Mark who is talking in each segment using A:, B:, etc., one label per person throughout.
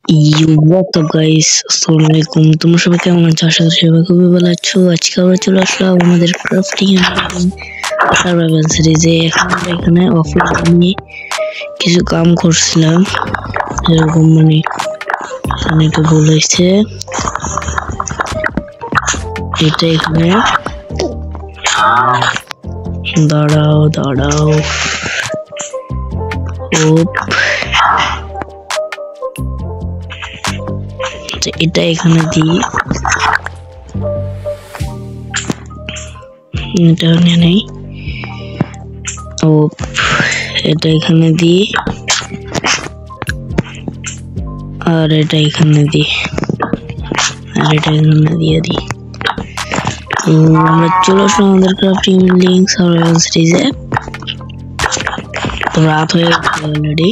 A: What up guys, আসসালামু আলাইকুম। তোমরা সবাই কেমন আছো? আশা করি সবাই খুবই ভালো আছো। আজকে আমরা চলে আসলাম আমাদের ক্রাফটিং সার্ভাইভাল সিরিজে। এখন আমরা এখানে অফলাইনে কিছু কাম করছিলাম, এরকম মানে এখানে একটু ভুল হয়েছে। এটা এখানে দাঁড়াও এটা এখানে দিই, এটা নেই। এটা এখানে দিই আর এটা এখানে দিই আর এটা এখানে দিয়ে দিই। তো আমরা চলে আসলাম আমাদের ক্রাফটিং লিঙ্ক সার্ভাইভাল সিরিজে। তো রাত হয়ে গেছে অলরেডি।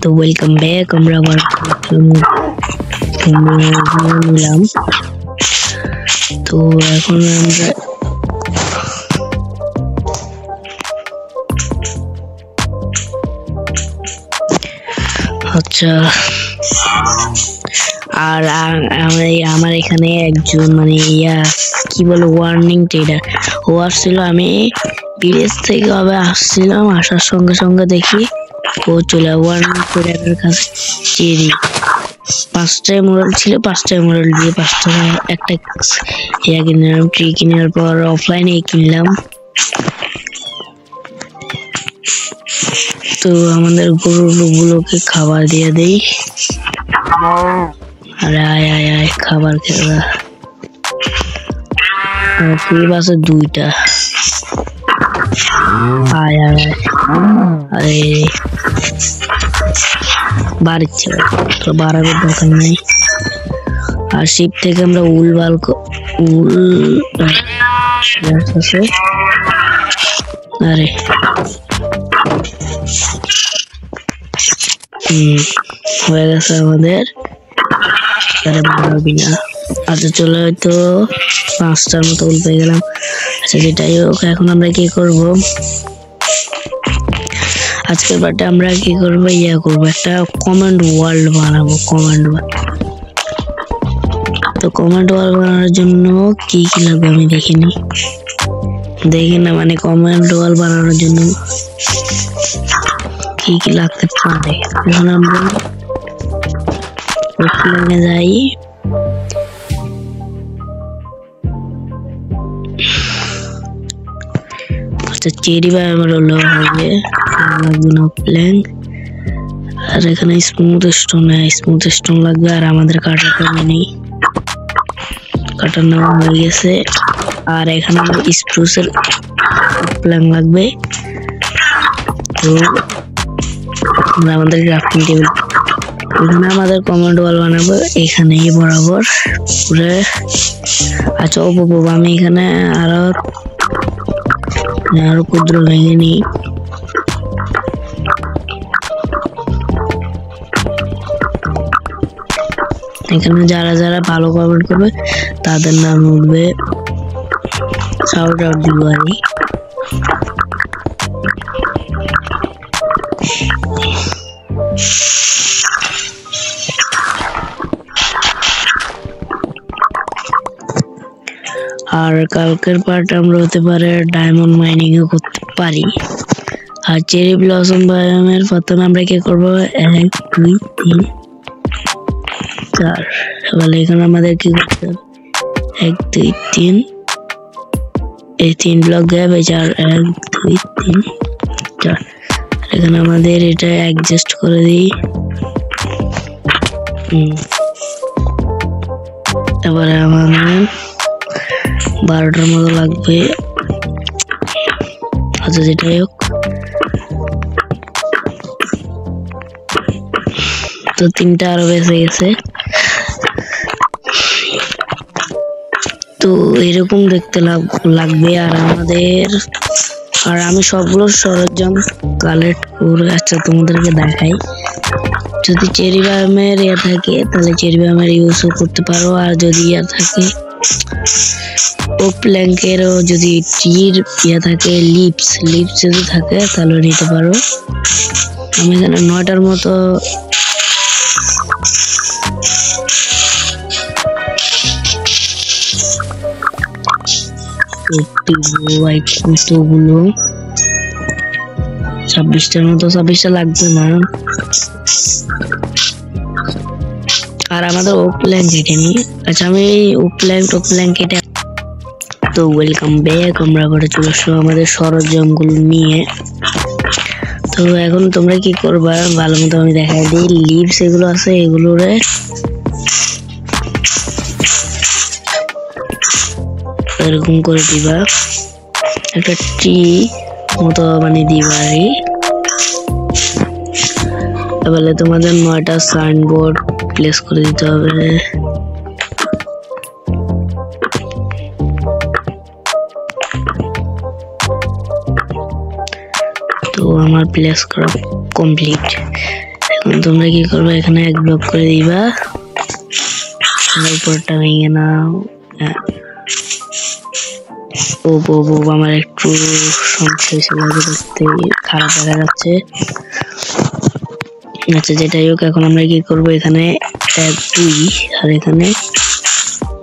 A: তো ওয়েলকাম ব্যাক। আমরা আবার নিলাম। তো এখন আমরা আচ্ছা, আর আমার এখানে একজন মানে কি বলে ওয়ার্নিং ট্রেডার ও আসছিল। আমি বিদেশ থেকে আসছিলাম, আসার সঙ্গে সঙ্গে দেখি ও চলে ওয়ার্নিং ট্রেডারের কাছে চেরি 5টা এমরাল্ড ছিল, 5টা এমরাল্ড দিয়ে 5টা একটা কিনলাম। ট্রি কেনার পর অফলাইনে কিনলাম। তো আমাদের গরুগুলোকে খাবার দিয়ে দেই। আরে আয় খাবার খেলা। বাসে 2টা। আয় আরে বাড়ির ছেলে তো বাড়ানোর দরকার নেই। আর শিপ থেকে আমরা উল আছে। আরে হয়ে গেছে আমাদের। আচ্ছা চলে হয়তো 5টার মতো উল পেয়ে গেলাম। আচ্ছা যেটাই হোক, এখন আমরা কি করব, আজকের পার্টে আমরা কি করবো, একটা কমান্ড ওয়ার্ল্ড বানাবো। তো কমান্ড ওয়ার্ল্ড বানানোর জন্য কি লাগবে আমি দেখি না, মানে কমান্ড ওয়াল বানানোর জন্য কি লাগতে পারে। এখন আমরা যাই। আচ্ছা চেরি বা আমার হলো হবে প্ল্যাঙ্ক। আর এখানে স্মুথ স্টোন লাগবে। আর আমাদের কাটাটা নেই, কাটার নেওয়া হয়ে গেছে। আর এখানে স্প্রুসের প্ল্যাঙ্ক লাগবে। তো আমাদের ক্রাফটিং টেবিল, এখানে আমাদের কমান্ড ওয়াল বানাবো এখানেই বরাবর পুরো। আচ্ছা আমি এখানে আরো ক্ষুদ্র ভেঙে নিই। এখানে যারা ভালো কমেন্ট করবে তাদের নাম উঠবে, শাউট আউট দিব আমি। আর কালকের পার্ট আমরা হতে পারে ডায়মন্ড মাইনিং ও করতে পারি। আর চেরি ব্লসম বায়োমের প্রথমে আমরা কি করবো, 1 2 3 4। এবার এখানে আমাদের কি করতে হবে, 1 2 3 এই 3 ব্লক গ্যাপ, 1 2 3 4। এখানে আমাদের এটা অ্যাডজাস্ট করে দিই। এবারে আমাদের 12টার মতো লাগবে। আচ্ছা যেটাই হোক, তো 3টা আরো বেঁচে গেছে। তো এরকম দেখতে লাগবে। আর আমি সবগুলো সরঞ্জাম কালেক্ট করে আচ্ছা তোমাদেরকে দেখাই। যদি চেরি বায়োমের থাকে তাহলে চেরি বায়োমের ইউজও করতে পারো। আর যদি থাকে ও প্ল্যাঙ্কেরও, যদি ট্রির থাকে লিপস যদি থাকে তাহলে নিতে পারো। আমি এখানে 9টার মতো ভাই কতগুলো 26টার মতো 26টা লাগবে না আর আমাদের ওক প্ল্যাঙ্ক কেটে নি আচ্ছা আমি ওক প্ল্যাঙ্ক কেটে তো ওয়েলকাম ব্যাক আমরা আবার চলে আসলাম আমাদের সরঞ্জামগুলো নিয়ে তো এখন তোমরা কি করবা ভালো মতো আমি দেখাই দিই লিভস এগুলো আছে এগুলোরে এরকম করে দিবা একটা ট্রি মতো মানে দিবা তাহলে তোমাদের 9টা সাইনবোর্ড প্লেস করে দিতে হবে তো আমার প্লেস করা কমপ্লিট এখন তোমরা কি করবে এখানে এক ব্লক করে দিবা উপরটা ভেঙে নাও ও আমার একটু সমস্যা লাগে দেখতে খারাপ দেখা যাচ্ছে আচ্ছা যেটাই হোক এখন আমরা কি করবো এখানে 1 2 আর এখানে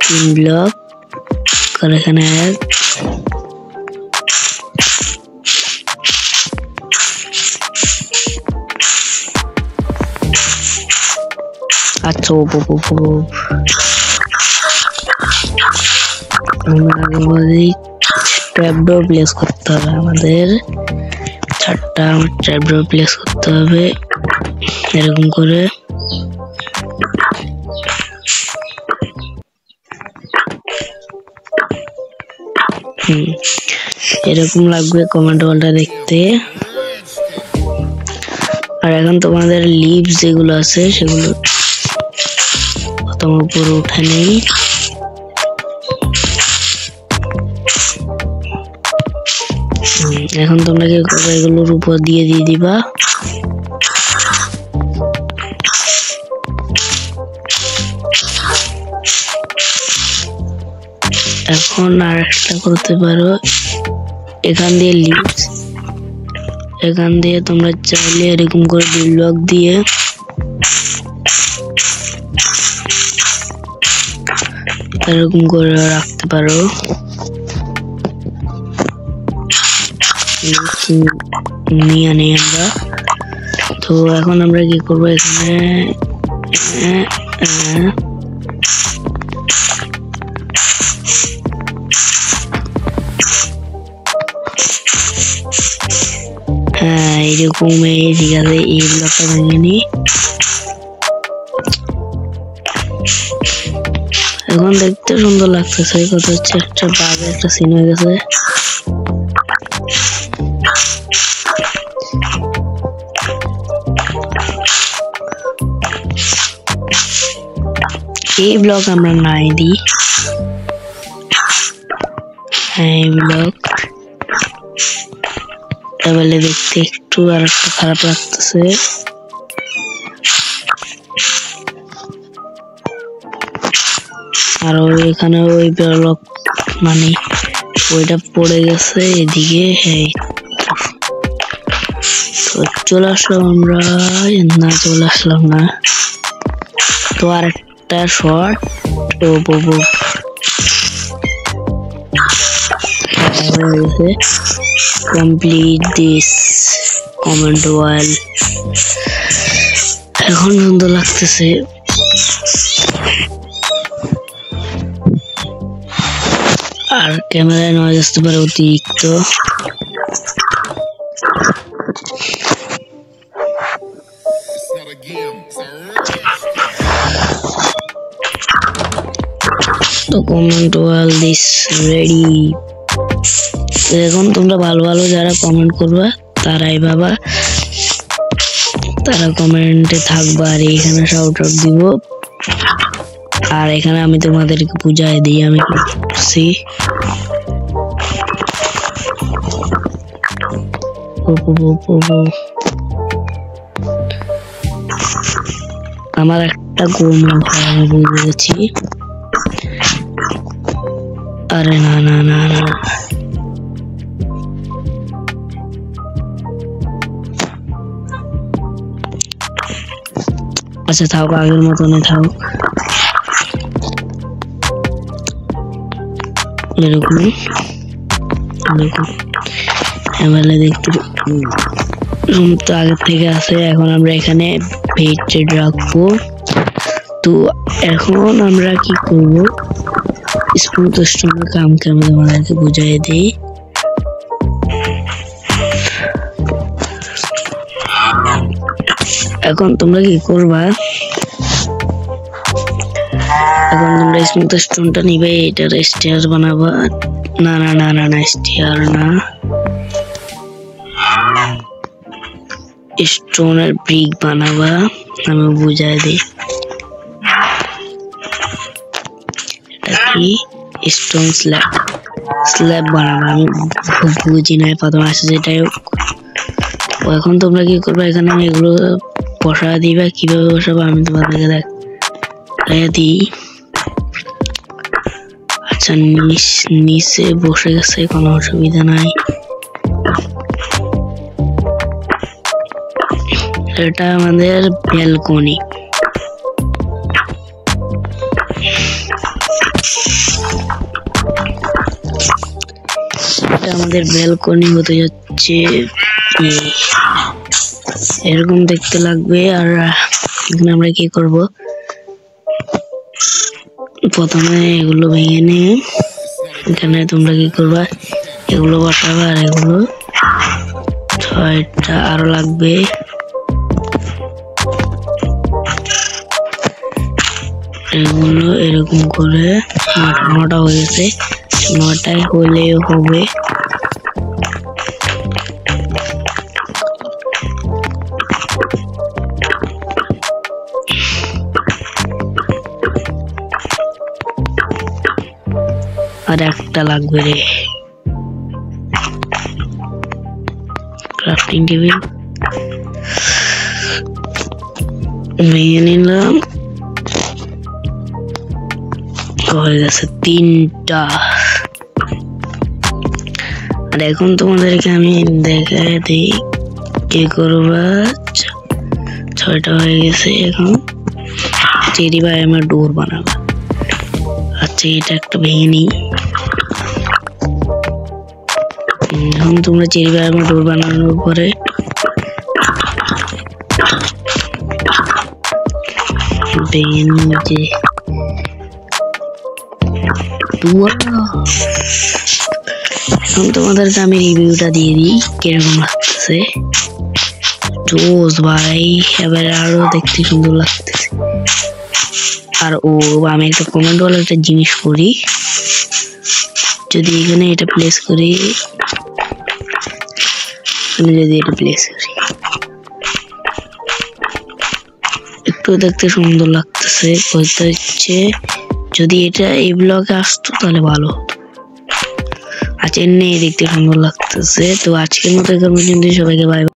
A: 3 ব্লক আর এখানে 1 আচ্ছা ট্র্যাপডোর প্লেস করতে হবে আমাদের 4টা ট্র্যাপডোর প্লেস করতে হবে এরকম করে এরকম লাগবে কমেন্ট ওয়ালটা দেখতে আর এখন তোমাদের লিভস যেগুলো আছে সেগুলো প্রথম উপরে উঠে নেই এখন তোমরা কি করবে এগুলোর উপর দিয়ে দিবা এখন আর একটা করতে পারো এখান দিয়ে লিভস এখান দিয়ে তোমরা চাইলে এরকম করে ব্লক দিয়ে এরকম করে রাখতে পারো নিয়ে নেই আমরা তো এখন আমরা কি করবো এখানে হ্যাঁ এইরকম ঠিক আছে এই ব্লকটা ভেঙে নি এখন দেখতে সুন্দর লাগতেছে কথা হচ্ছে একটা বাজে একটা সিন হয়ে গেছে এই ব্লক আমরা নাই দিই হ্যাঁ এই ব্লক তাহলে দেখতে একটু আর একটু খারাপ লাগতেছে আর এখানে ওই ব্লক মানে ওইটা পড়ে গেছে এদিকে হ্যাঁ তো চলে আসলাম আমরা না চলে আসলাম না তো আর একটা শর্ট কমপ্লিট দিস কমেন্ট ওয়াল এখন সুন্দর লাগতেছে আর ক্যামেরায় নয়েজ আসতে পারে অতিরিক্ত তো কমেন্ট ওয়াল দিস রেডি এখন তোমরা ভালো ভালো যারা কমেন্ট করবা তারাই বাবা তারা কমেন্টে থাকবা আর এখানে শাউট আউট দিব আর এখানে আমি তোমাদেরকে বুঝাই দিই আমি কি করছি আমার একটা গোল আমি বুঝে গেছি আরে না না না না আচ্ছা থাক, আগের মতনই থাক। এরকম এরকম এবারে দেখতে রুম তো আগের থেকে আছে। এখন আমরা এখানে বেডে রাখবো। তো এখন আমরা কি করব, স্মুথ স্টোনের কামকে আমি তোমাদেরকে বুঝিয়ে দিই। এখন তোমরা কি করবা, এখন তোমরা স্মুথ স্টোনটা নিবে, এটার স্টেয়ার বানাবা। না না না না না, স্টেয়ার না, স্টোনের ব্রিক বানাবা। আমি বুঝাই দিই, এটা কি স্টোন স্ল্যাব, স্ল্যাব বানাবা। আমি বুঝি নাই প্রথম আসে, যেটাই হোক। এখন তোমরা কি করবে, এখানে আমি এগুলো বসা দিবা। কিভাবে বসাবো আমি তোমাদেরকে দেখাই দিই। আচ্ছা নিচে বসে গেছে, কোনো অসুবিধা নাই। এটা আমাদের ব্যালকনি। এটা আমাদের ব্যালকনি হতে যাচ্ছে, এরকম দেখতে লাগবে। আর এখানে আমরা কি করব, প্রথমে এগুলো ভেঙে নিয়ে এখানে তোমরা কি করবা, এগুলো বসাবা। আর এগুলো 6টা আরো লাগবে। এগুলো এরকম করে 9টা হয়ে গেছে, 9টায় হলেও হবে। আর একটা লাগবে রে, ক্রাফটিং টেবিল নিয়ে নিলাম, হয়ে গেছে 3টা। আর এখন তোমাদেরকে আমি দেখাই দিই কি করবা। 6টা হয়ে গেছে, এখন চেরি বায়ামের ডোর বানাবো। আচ্ছা এটা একটা ভেঙে নিই। এখন তোমরা চেরি বায়ামের ডোর বানানোর পরে ভেঙে নিয়ে এখন তোমাদেরকে আমি রিভিউটা দিয়ে দিই কিরকম লাগতেছে। জোস ভাই, এবারে আরো দেখতে সুন্দর লাগতেছে। আর আমি একটা কমেন্ট বলে একটা জিনিস করি, যদি এখানে এটা প্লেস করি, যদি এটা প্লেস করি, একটু দেখতে সুন্দর লাগতেছে। বলতে হচ্ছে যদি এটা এই ব্লকে আসতো তাহলে ভালো হতো। আচ্ছা এমনি দেখতে সুন্দর লাগতেছে। তো আজকের মতো সবাইকে বাই।